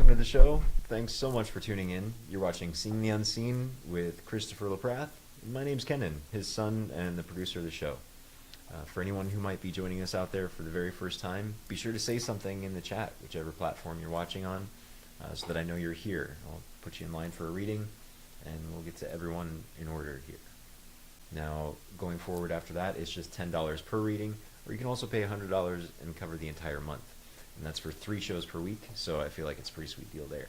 welcome to the show. Thanks so much for tuning in. You're watching Seeing the Unseen with Christopher Laprath. My name's Kenan, his son and the producer of the show. For anyone who might be joining us out there for the very first time, be sure to say something in the chat, whichever platform you're watching on, so that I know you're here. I'll put you in line for a reading, and we'll get to everyone in order here. Now, going forward after that, it's just $10 per reading, or you can also pay $100 and cover the entire month. And that's for 3 shows per week, so I feel like it's a pretty sweet deal there.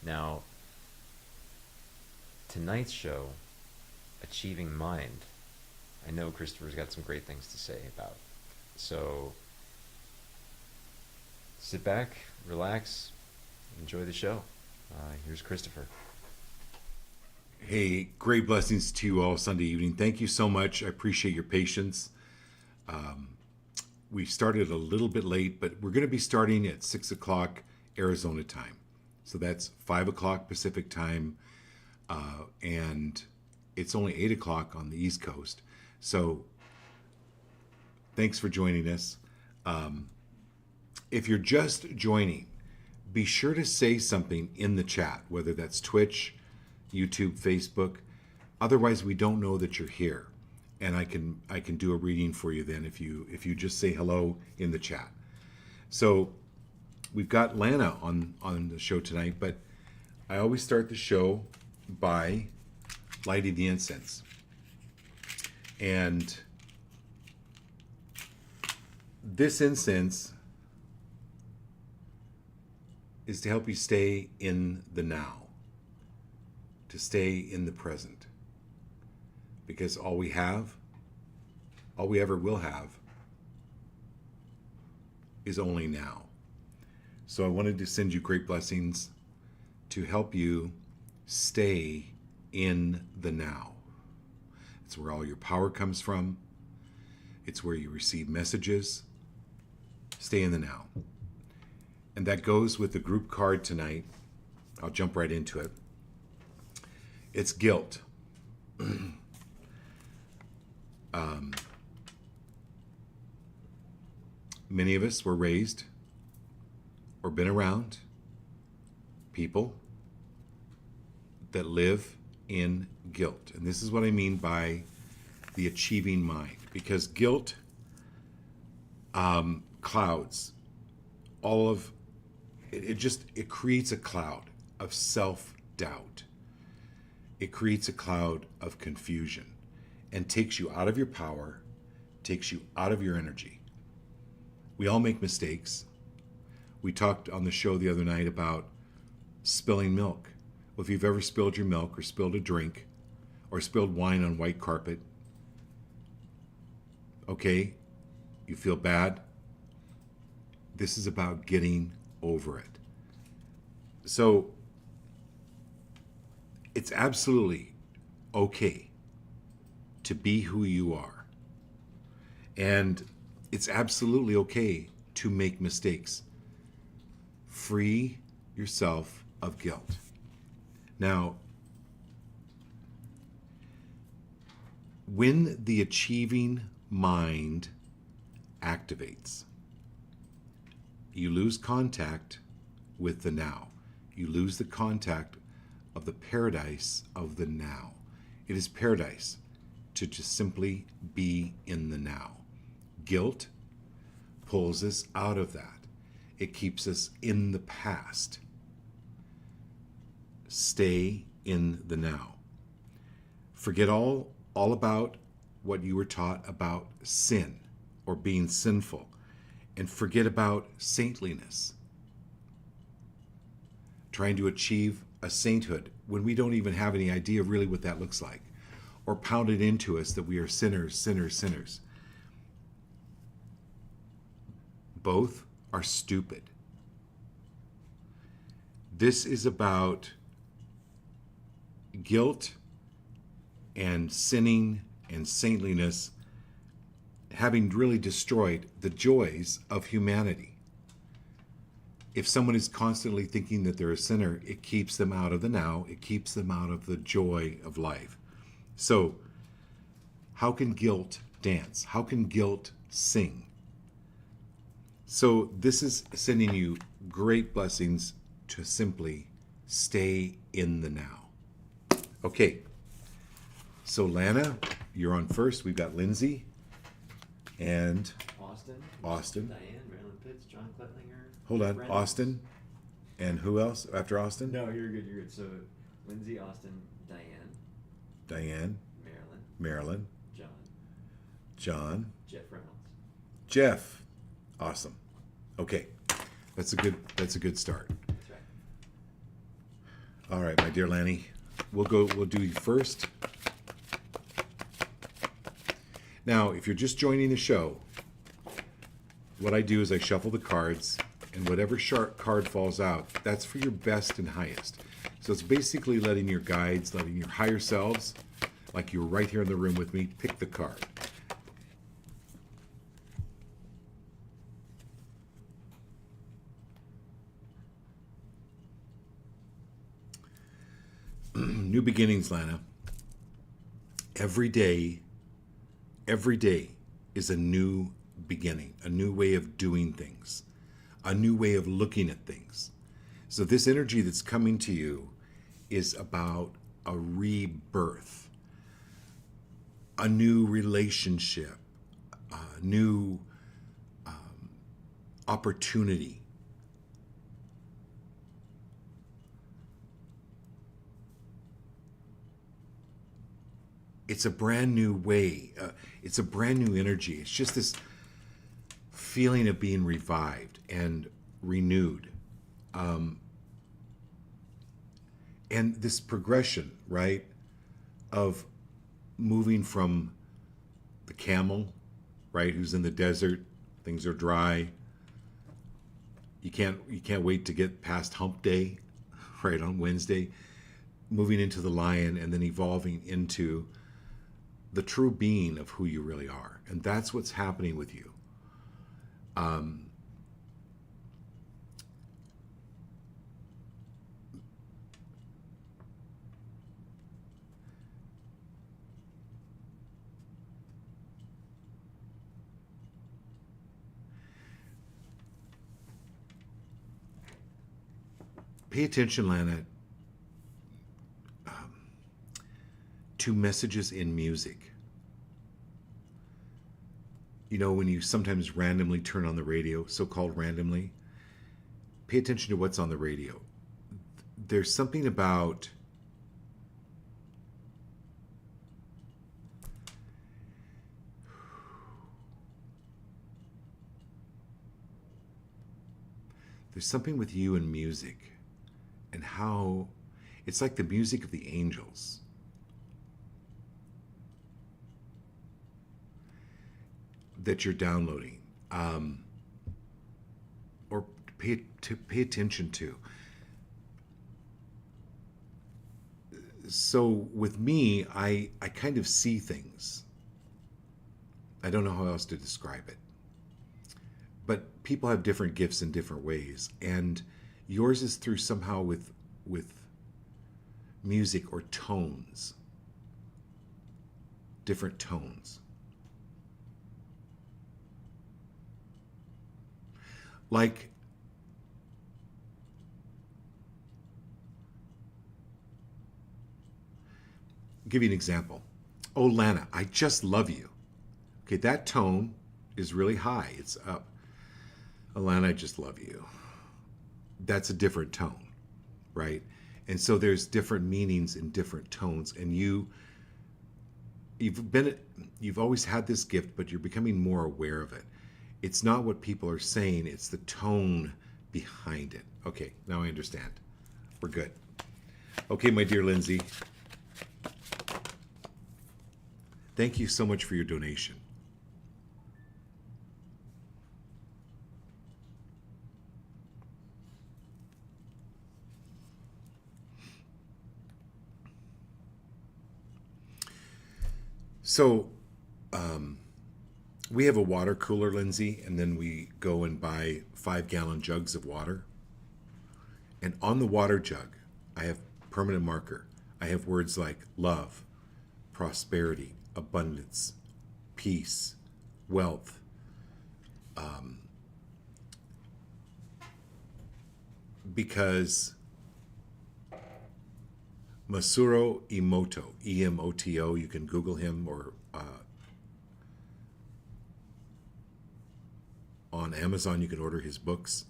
Now, tonight's show, Achieving Mind, I know Christopher's got some great things to say about. So, sit back, relax, enjoy the show. Here's Christopher. Hey, great blessings to you all Sunday evening. Thank you so much. I appreciate your patience. We started a little bit late, but we're going to be starting at 6 o'clock Arizona time. So that's 5 o'clock Pacific time, and it's only 8 o'clock on the East Coast. So thanks for joining us. If you're just joining, be sure to say something in the chat, whether that's Twitch, YouTube, Facebook. Otherwise, we don't know that you're here. And I can do a reading for you then if you just say hello in the chat. So we've got Lana on the show tonight, but I always start the show by lighting the incense. And this incense is to help you stay in the now, to stay in the present. Because all we ever will have, is only now. So I wanted to send you great blessings to help you stay in the now. It's where all your power comes from. It's where you receive messages. Stay in the now. And that goes with the group card tonight. I'll jump right into it. It's guilt. Many of us were raised or been around people that live in guilt. And this is what I mean by the achieving mind. Because guilt clouds all of it. It creates a cloud of self-doubt. It creates a cloud of confusion and takes you out of your power, takes you out of your energy. We all make mistakes. We talked on the show the other night about spilling milk. Well, if you've ever spilled your milk or spilled a drink or spilled wine on white carpet, okay, you feel bad. This is about getting over it. So it's absolutely okay to be who you are. And it's absolutely okay to make mistakes. Free yourself of guilt. Now, when the achieving mind activates, you lose contact with the now. You lose the contact of the paradise of the now. It is paradise to just simply be in the now. Guilt pulls us out of that. It keeps us in the past. Stay in the now. Forget all about what you were taught about sin or being sinful, and forget about saintliness. Trying to achieve a sainthood when we don't even have any idea really what that looks like, or pounded into us that we are sinners, sinners, sinners. Both are stupid. This is about guilt and sinning and saintliness having really destroyed the joys of humanity. If someone is constantly thinking that they're a sinner, it keeps them out of the now. It keeps them out of the joy of life. So, how can guilt dance? How can guilt sing? So this is sending you great blessings to simply stay in the now. Okay, so Lana, you're on first. We've got Lindsay and Austin. Diane, Marilyn Pitts, John Klettlinger. Hold on, Brandon. Austin. And who else after Austin? No, you're good. You're good. So, Lindsay, Austin, Diane, Marilyn, John, Jeff Reynolds. Jeff. Awesome. Okay, that's a good start. That's right. All right, my dear Lanny, we'll do you first. Now, if you're just joining the show, what I do is I shuffle the cards, and whatever sharp card falls out, that's for your best and highest. So it's basically letting your guides, letting your higher selves, like you're right here in the room with me, pick the card. New beginnings, Lana. Every day is a new beginning, a new way of doing things, a new way of looking at things. So this energy that's coming to you is about a rebirth, a new relationship, a new opportunity. It's a brand new way. It's a brand new energy. It's just this feeling of being revived and renewed. And this progression, right, of moving from the camel, right, who's in the desert, things are dry. You can't wait to get past hump day, right, on Wednesday, moving into the lion and then evolving into the true being of who you really are. And that's what's happening with you. Pay attention, Lana, to messages in music. You know, when you sometimes randomly turn on the radio, so-called randomly, pay attention to what's on the radio. There's something about there's something with you and music and how it's like the music of the angels. That you're downloading, or pay attention to. So with me, I kind of see things. I don't know how else to describe it. But people have different gifts in different ways, and yours is through somehow with music or tones, different tones. Like, give you an example. Oh, Lana, I just love you. Okay, that tone is really high. It's up. Oh, Lana, I just love you. That's a different tone, right? And so there's different meanings in different tones. And you've always had this gift, but you're becoming more aware of it. It's not what people are saying, it's the tone behind it. Okay, now I understand. We're good. Okay, my dear Lindsay. Thank you so much for your donation. So, we have a water cooler, Lindsay, and then we go and buy 5-gallon jugs of water. And on the water jug, I have permanent marker. I have words like love, prosperity, abundance, peace, wealth, because Masuro Emoto, Emoto, you can Google him, or on Amazon you can order his books,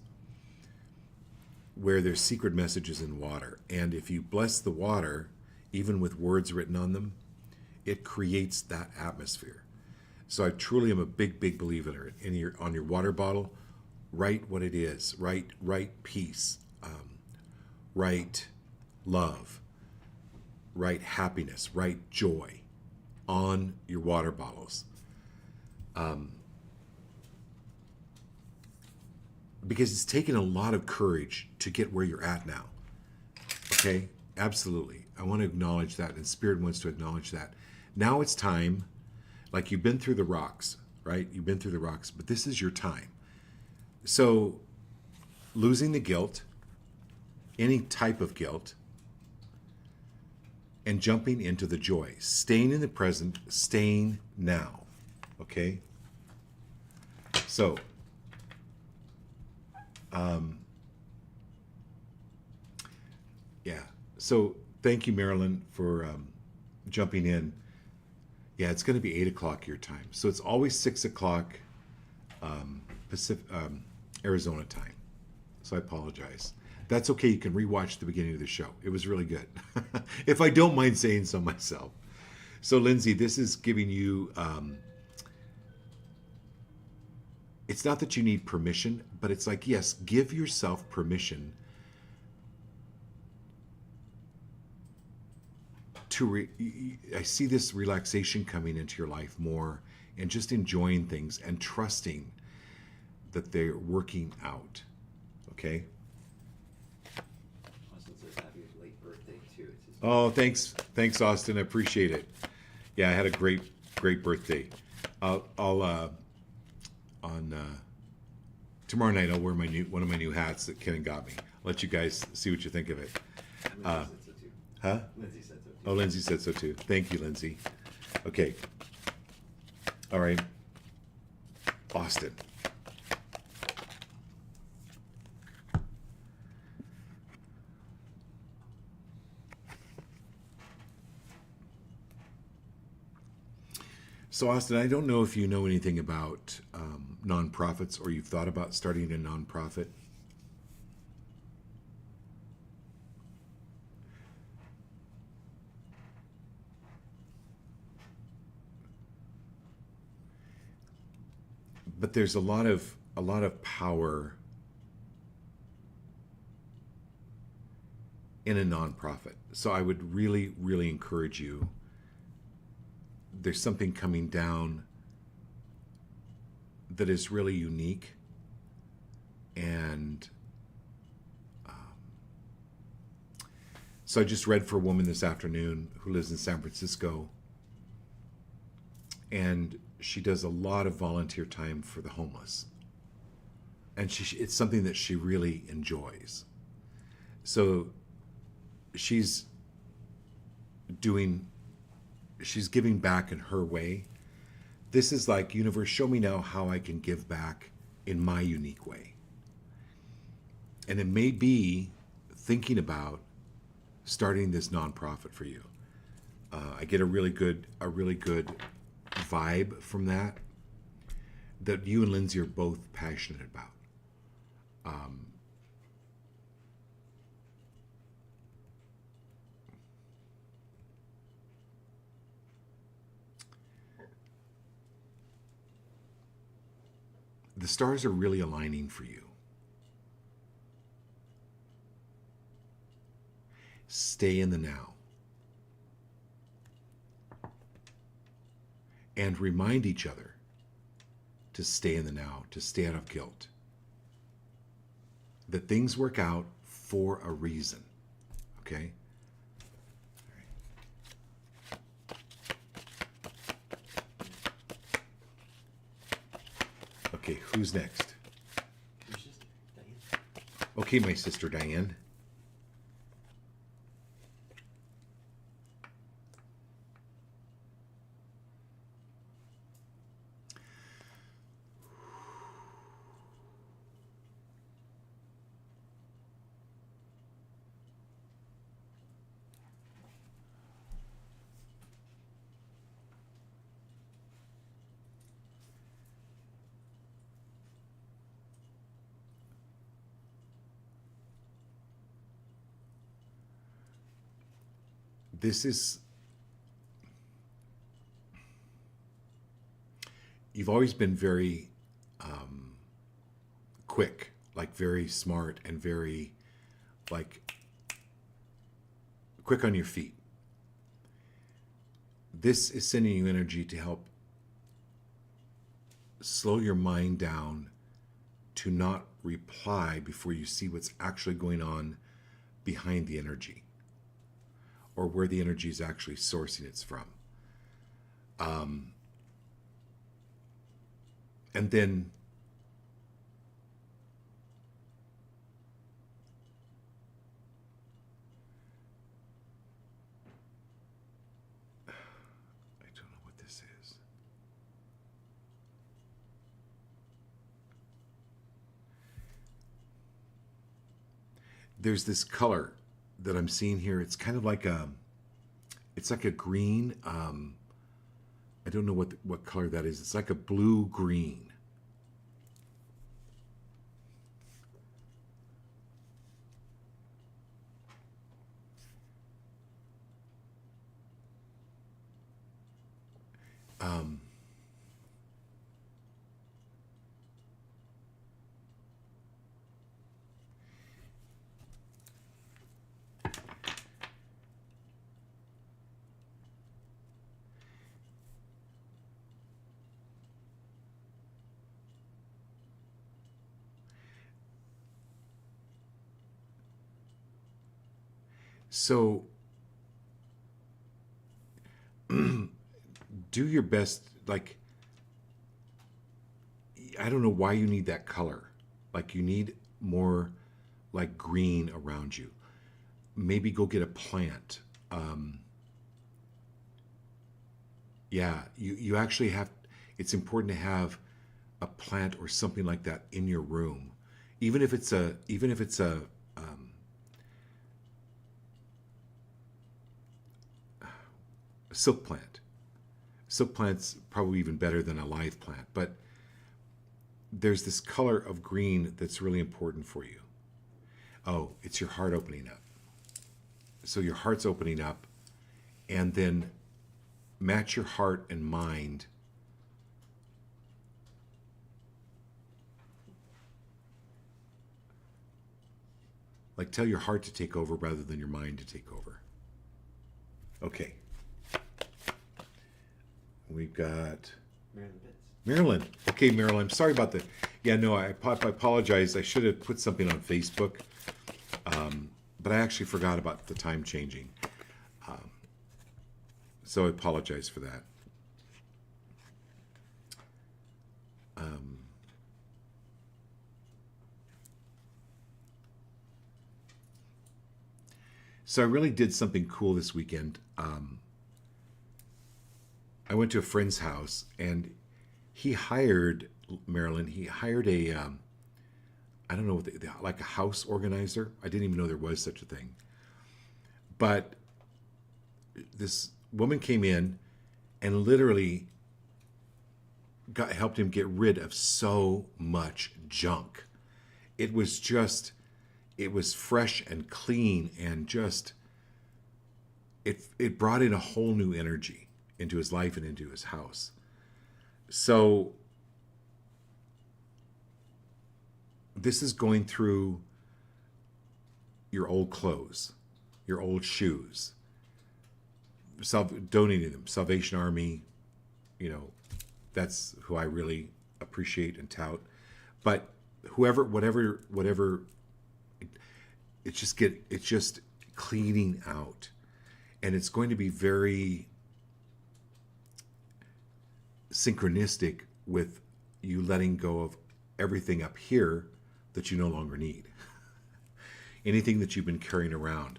where there's secret messages in water. And if you bless the water, even with words written on them, it creates that atmosphere. So I truly am a big, big believer in on your water bottle, write what it is. Write peace, write love, write happiness, write joy on your water bottles. Because it's taken a lot of courage to get where you're at now. Okay? Absolutely. I want to acknowledge that, and Spirit wants to acknowledge that. Now it's time, like you've been through the rocks, right? You've been through the rocks, but this is your time. So, losing the guilt, any type of guilt, and jumping into the joy. Staying in the present, staying now. Okay? So, yeah. So thank you, Marilyn, for jumping in. Yeah, it's going to be 8 o'clock your time. So it's always 6 o'clock Pacific, Arizona time. So I apologize. That's okay. You can rewatch the beginning of the show. It was really good. If I don't mind saying so myself. So Lindsay, this is giving you, it's not that you need permission, but it's like, yes, give yourself permission to, I see this relaxation coming into your life more, and just enjoying things and trusting that they're working out. Okay? Austin says happy late birthday too. It's his Oh, thanks, Austin. I appreciate it. Yeah, I had a great birthday. I'll on tomorrow night I'll wear one of my new hats that Ken got me. I'll let you guys see what you think of it. Lindsay said so too. Huh? Lindsay said so too. Oh, Lindsay said so too. Thank you, Lindsay. Okay. All right. Austin. So, Austin, I don't know if you know anything about nonprofits, or you've thought about starting a nonprofit. But there's a lot of power in a nonprofit. So I would really, really encourage you. There's something coming down that is really unique, and so I just read for a woman this afternoon who lives in San Francisco, and she does a lot of volunteer time for the homeless, and it's something that she really enjoys. So she's giving back in her way. This is like, universe, show me now how I can give back in my unique way. And it may be thinking about starting this nonprofit for you. I get a really good vibe from that you and Lindsay are both passionate about. The stars are really aligning for you. Stay in the now. And remind each other to stay in the now, to stay out of guilt. That things work out for a reason. Okay? Okay, who's next? Your sister, Diane. Okay, my sister Diane. this is, you've always been very quick, like very smart and very like quick on your feet. This is sending you energy to help slow your mind down, to not reply before you see what's actually going on behind the energy, or where the energy is actually sourcing it's from. And then I don't know what this is. There's this color that I'm seeing here. It's kind of like it's like a green. I don't know what color that is. It's like a blue green. So do your best. Like, I don't know why you need that color. Like, you need more like green around you. Maybe go get a plant. Yeah, you actually have, it's important to have a plant or something like that in your room. Even if it's a silk plant. Silk plant's probably even better than a live plant, but there's this color of green that's really important for you. Oh, it's your heart opening up. So your heart's opening up, and then match your heart and mind. Like, tell your heart to take over rather than your mind to take over. Okay. We've got Marilyn. Okay, Marilyn, I'm sorry about the... Yeah, no, I apologize. I should have put something on Facebook, but I actually forgot about the time changing. So I apologize for that. So I really did something cool this weekend. I went to a friend's house, and he hired, Marilyn, he hired a, I don't know, like a house organizer. I didn't even know there was such a thing. But this woman came in and literally helped him get rid of so much junk. It was fresh and clean, and just, it brought in a whole new energy into his life and into his house. So this is going through your old clothes, your old shoes, donating them. Salvation Army, that's who I really appreciate and tout. But whatever, it's just cleaning out, and it's going to be very synchronistic with you letting go of everything up here that you no longer need. Anything that you've been carrying around.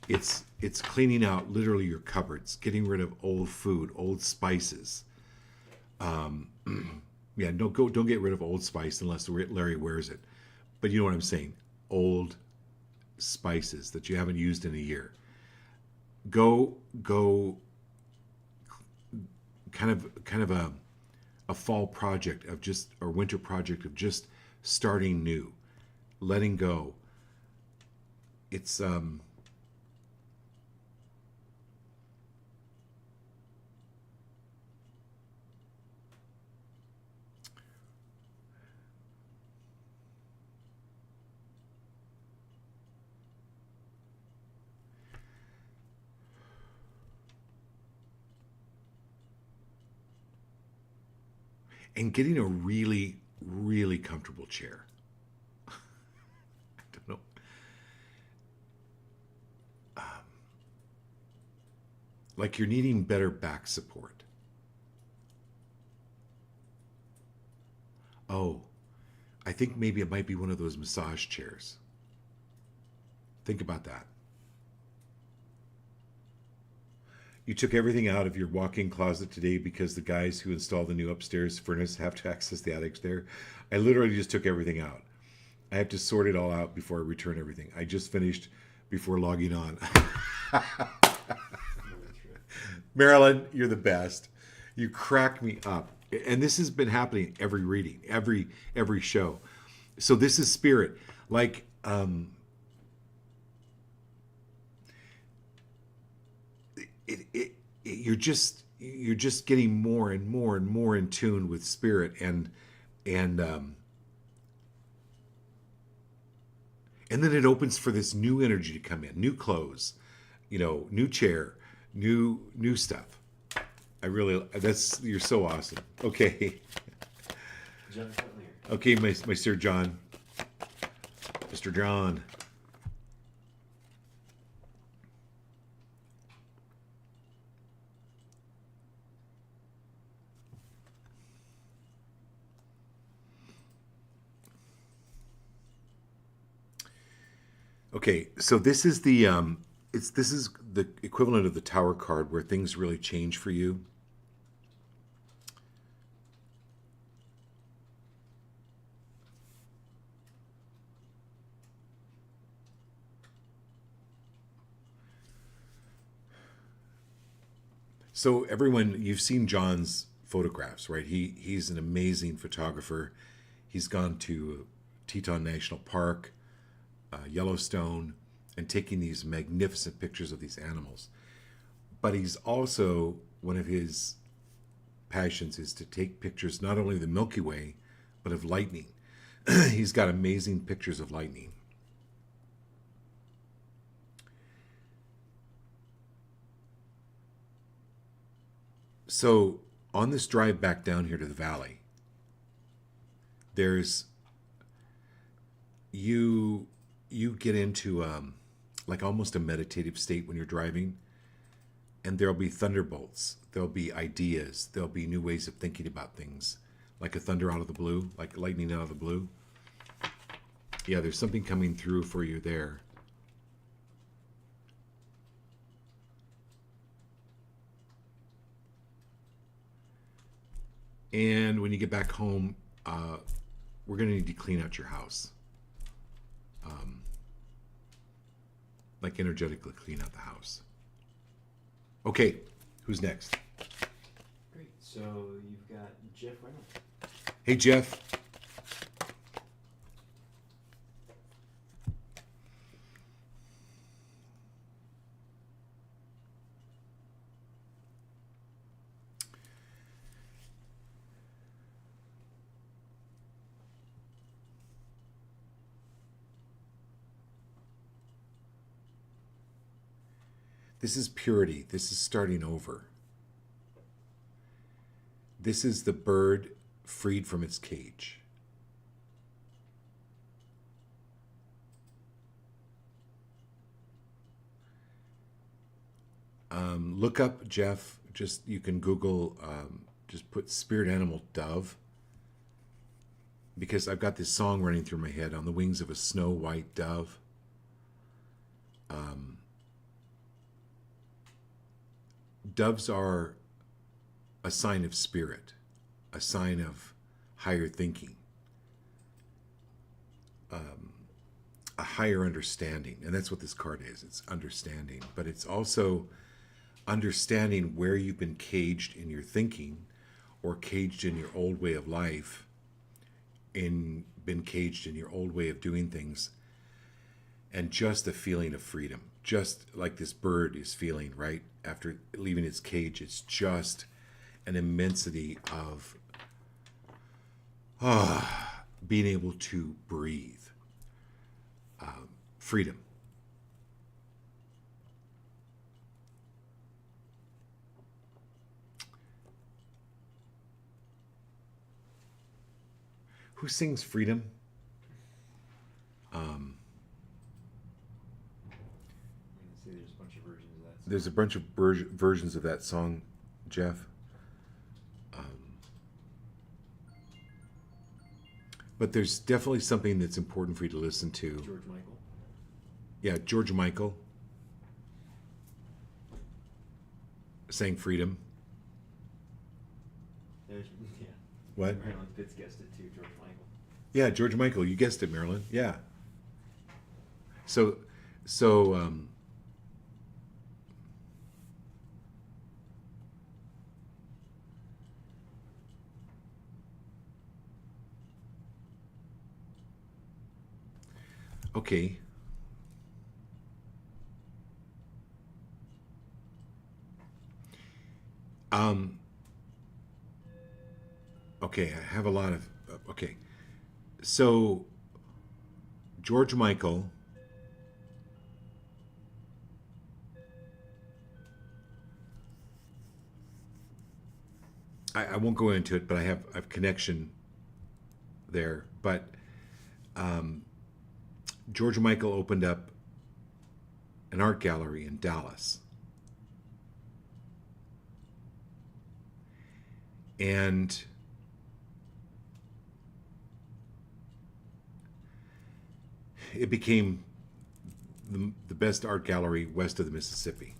It's cleaning out literally your cupboards, getting rid of old food, old spices. Yeah, don't get rid of old spice unless Larry wears it. But you know what I'm saying? Old spices that you haven't used in a year. Go kind of a fall project of just, or winter project of just starting new, letting go. It's and getting a really, really comfortable chair. I don't know. Like you're needing better back support. Oh, I think maybe it might be one of those massage chairs. Think about that. You took everything out of your walk-in closet today because the guys who installed the new upstairs furnace have to access the attic there. I literally just took everything out. I have to sort it all out before I return everything. I just finished before logging on. Marilyn, you're the best. You crack me up. And this has been happening every reading, every show. So this is spirit. Like you're just getting more and more and more in tune with spirit and then it opens for this new energy to come in, new clothes, new chair, new stuff. You're so awesome. Okay. John Cutler. Okay, my Sir John. Mr. John. Okay, so this is the this is the equivalent of the Tower card where things really change for you. So everyone, you've seen John's photographs, right? He's an amazing photographer. He's gone to Teton National Park, Yellowstone, and taking these magnificent pictures of these animals. But he's also, one of his passions is to take pictures not only of the Milky Way, but of lightning. He's got amazing pictures of lightning. So on this drive back down here to the valley, there's you get into like almost a meditative state when you're driving, and there'll be thunderbolts, there'll be ideas, there'll be new ways of thinking about things, like a thunder out of the blue, like lightning out of the blue. Yeah, there's something coming through for you there. And when you get back home, we're going to need to clean out your house. Like energetically clean out the house. Okay, who's next? Great. So you've got Jeff Reynolds. Hey, Jeff. This is purity. This is starting over. This is the bird freed from its cage. Look up, Jeff, just you can Google, just put spirit animal dove, because I've got this song running through my head, on the wings of a snow white dove. Doves are a sign of spirit, a sign of higher thinking, a higher understanding. And that's what this card is. It's understanding. But it's also understanding where you've been caged in your thinking, or caged in your old way of life, been caged in your old way of doing things, and just a feeling of freedom. Just like this bird is feeling, right? After leaving its cage, it's just an immensity of being able to breathe. Freedom. who sings Freedom? See, there's a bunch of versions of that. There's a bunch of versions of that song, Jeff. But there's definitely something that's important for you to listen to. George Michael. Yeah, George Michael sang Freedom. Yeah. What? Marilyn Pitts guessed it too, George Michael. Yeah, George Michael. You guessed it, Marilyn. Yeah. So, okay. Okay, I have a lot of. Okay. So, George Michael. I won't go into it, but I have connection there. But George Michael opened up an art gallery in Dallas. And it became the best art gallery west of the Mississippi.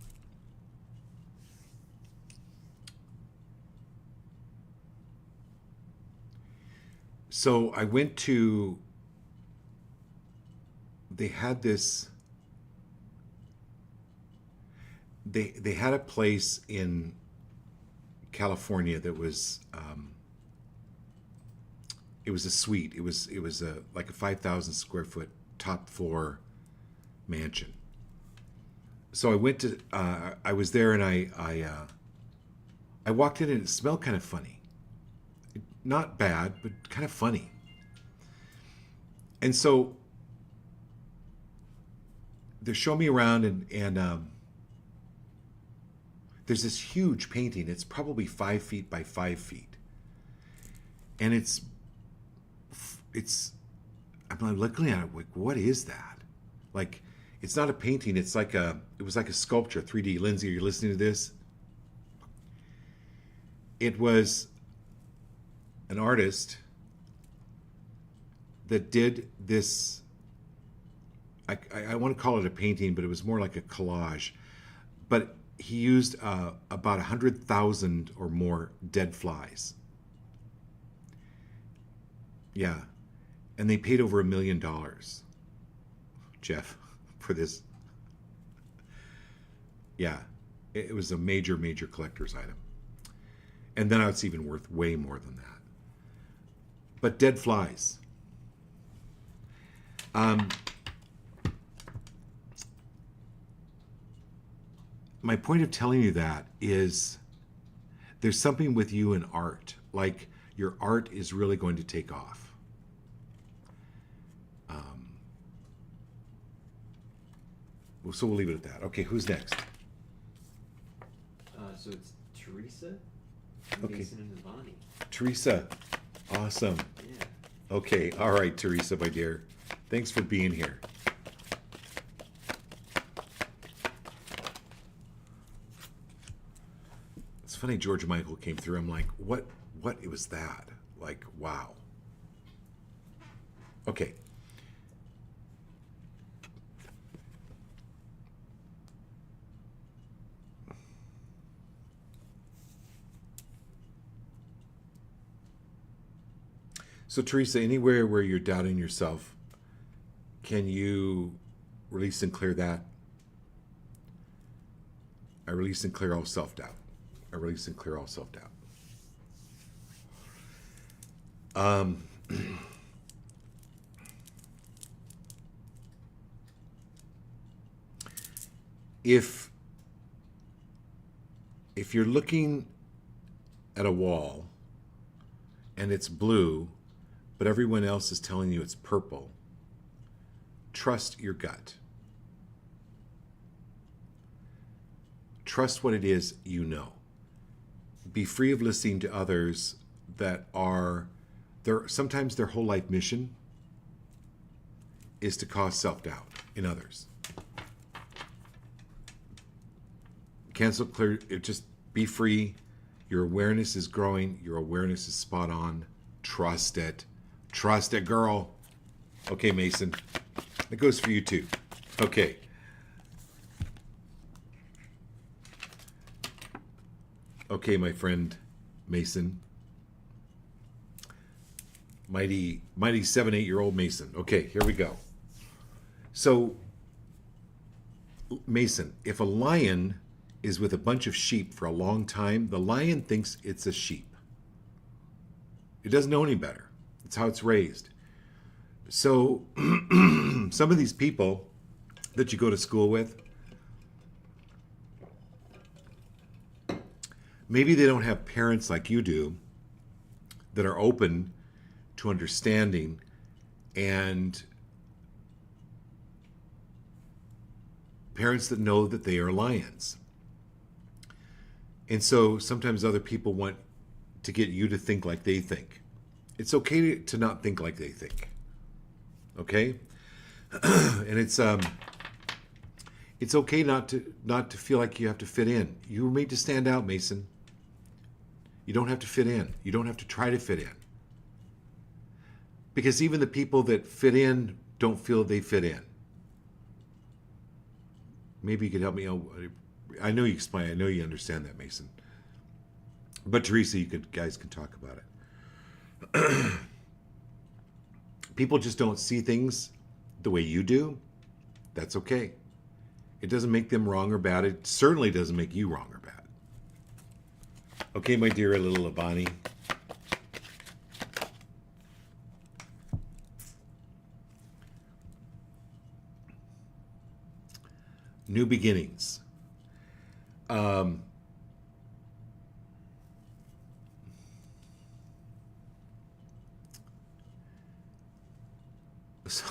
So I went to, they had this, they had a place in California that was, it was a suite. It was like a 5,000 square foot top floor mansion. So I went to, I was there, and I walked in, and it smelled kind of funny. Not bad, but kind of funny. And so they show me around, and there's this huge painting. It's probably 5 feet by 5 feet, and it's. I'm looking at it like, what is that? Like, it's not a painting. It's like it was like a sculpture, 3D. Lindsay, are you listening to this? It was an artist that did this. I want to call it a painting, but it was more like a collage. But he used about 100,000 or more dead flies. Yeah. And they paid over $1 million, Jeff, for this. Yeah. It was a major, major collector's item. And then it's even worth way more than that. But dead flies. My point of telling you that is there's something with you in art. Like, your art is really going to take off. So we'll leave it at that. Okay, who's next? So it's Teresa, Okay. Mason, and Ivani. Teresa. Awesome. Yeah. Okay, all right, Teresa, my dear. Thanks for being here. It's funny George Michael came through. I'm like, what it was that? Like, wow. Okay. So, Teresa, anywhere where you're doubting yourself, can you release and clear that? I release and clear all self-doubt. I release and clear all self-doubt. If you're looking at a wall and it's blue, but everyone else is telling you it's purple, trust your gut. Trust what it is you know. Be free of listening to others that are sometimes their whole life mission is to cause self-doubt in others. Cancel, clear, just be free. Your awareness is growing. Your awareness is spot on. Trust it. Trust it, girl. Okay, Mason. That goes for you too. Okay. Okay, my friend Mason. Mighty 7-8-year-old Mason. Okay, here we go. So, Mason, if a lion is with a bunch of sheep for a long time, the lion thinks it's a sheep. It doesn't know any better. It's how it's raised. So, some of these people that you go to school with, maybe they don't have parents like you do that are open to understanding and parents that know that they are lions. And so sometimes other people want to get you to think like they think. It's okay to not think like they think. Okay? And it's okay not to feel like you have to fit in. You were made to stand out, Mason. You don't have to fit in. You don't have to try to fit in. Because even the people that fit in don't feel they fit in. Maybe you could help me out. I know you explain. I know you understand that, Mason. But Teresa, guys can talk about it. People just don't see things the way you do. That's okay. It doesn't make them wrong or bad. It certainly doesn't make you wrong or bad. Okay, my dear little Abani. New beginnings. So,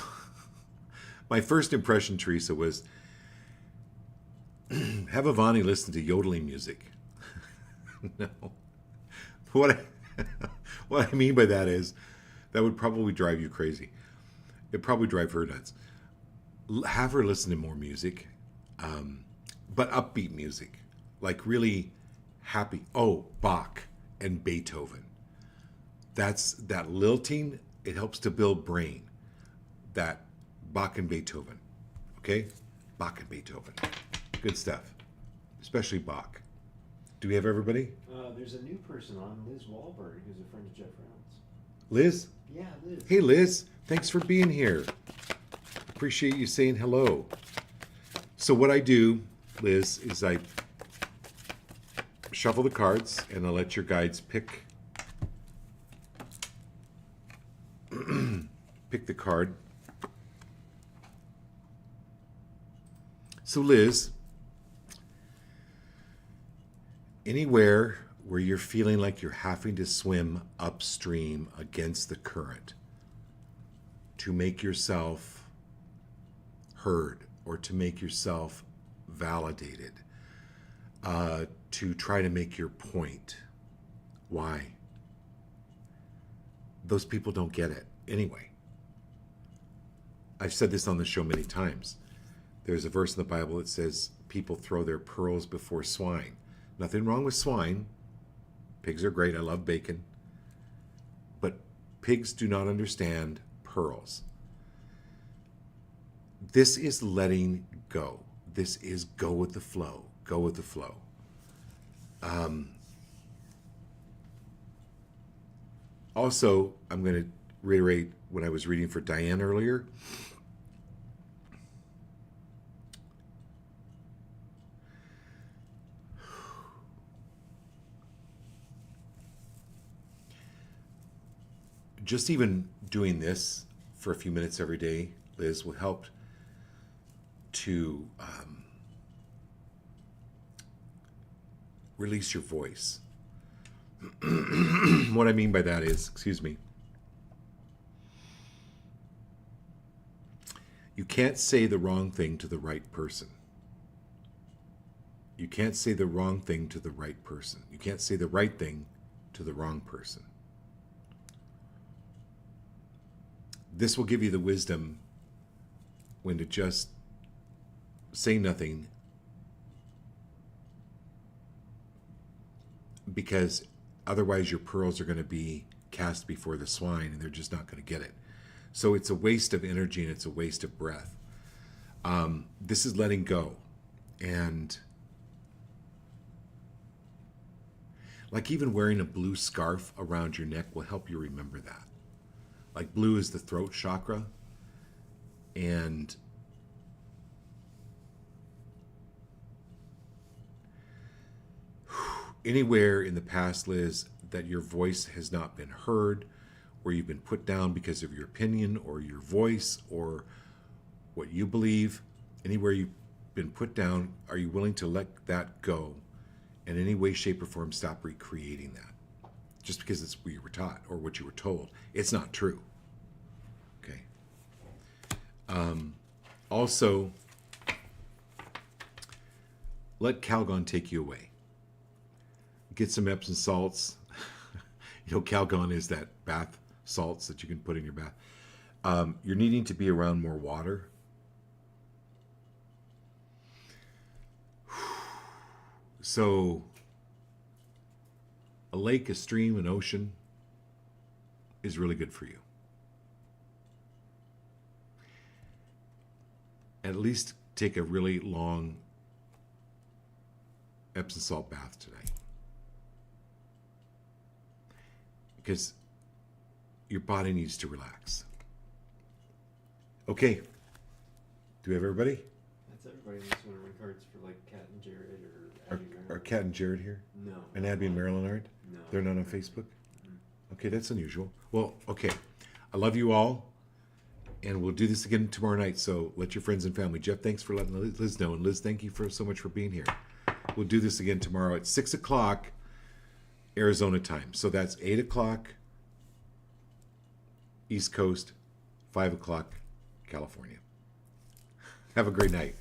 my first impression, Teresa, was have Avani listen to yodeling music. No. What I mean by that is that would probably drive you crazy. It'd probably drive her nuts. Have her listen to more music, but upbeat music, like really happy. Oh, Bach and Beethoven. That lilting. It helps to build brain. That Bach and Beethoven. Okay? Bach and Beethoven. Good stuff. Especially Bach. Do we have everybody? There's a new person on, Liz Wahlberg, who's a friend of Jeff Rounds. Liz? Yeah, Liz. Hey, Liz. Thanks for being here. Appreciate you saying hello. So what I do, Liz, is I shuffle the cards and I let your guides pick the card. So Liz, anywhere where you're feeling like you're having to swim upstream against the current to make yourself heard or to make yourself validated, to try to make your point. Why? Those people don't get it anyway. I've said this on the show many times. There's a verse in the Bible that says people throw their pearls before swine. Nothing wrong with swine. Pigs are great. I love bacon. But pigs do not understand pearls. This is letting go. This is go with the flow. Go with the flow. Also, I'm going to reiterate what I was reading for Diane earlier. Just even doing this for a few minutes every day, Liz, will help to release your voice. What I mean by that is, excuse me, you can't say the wrong thing to the right person. You can't say the wrong thing to the right person. You can't say the right thing to the wrong person. this will give you the wisdom when to just say nothing, because otherwise your pearls are going to be cast before the swine and they're just not going to get it. So it's a waste of energy and it's a waste of breath. This is letting go. And like even wearing a blue scarf around your neck will help you remember that. Like blue is the throat chakra. And anywhere in the past, Liz, that your voice has not been heard, or you've been put down because of your opinion or your voice or what you believe, anywhere you've been put down, are you willing to let that go in any way, shape, or form? Stop recreating that just because it's what you were taught or what you were told. It's not true. Okay. Also, let Calgon take you away. Get some Epsom salts. You know, Calgon is that bath salts that you can put in your bath. You're needing to be around more water. So, a lake, a stream, an ocean is really good for you. At least take a really long Epsom salt bath tonight. Because your body needs to relax. Okay. Do we have everybody? That's everybody in this one. Cards for like Kat and Jared or Abby Are Kat and Jared here? No. And Abby and Marilyn aren't? No. They're not on Facebook? Okay, that's unusual. Well, okay. I love you all. And we'll do this again tomorrow night. So let your friends and family. Jeff, thanks for letting Liz know. And Liz, thank you so much for being here. We'll do this again tomorrow at 6 o'clock Arizona time. So that's 8 o'clock East Coast, 5 o'clock California. Have a great night.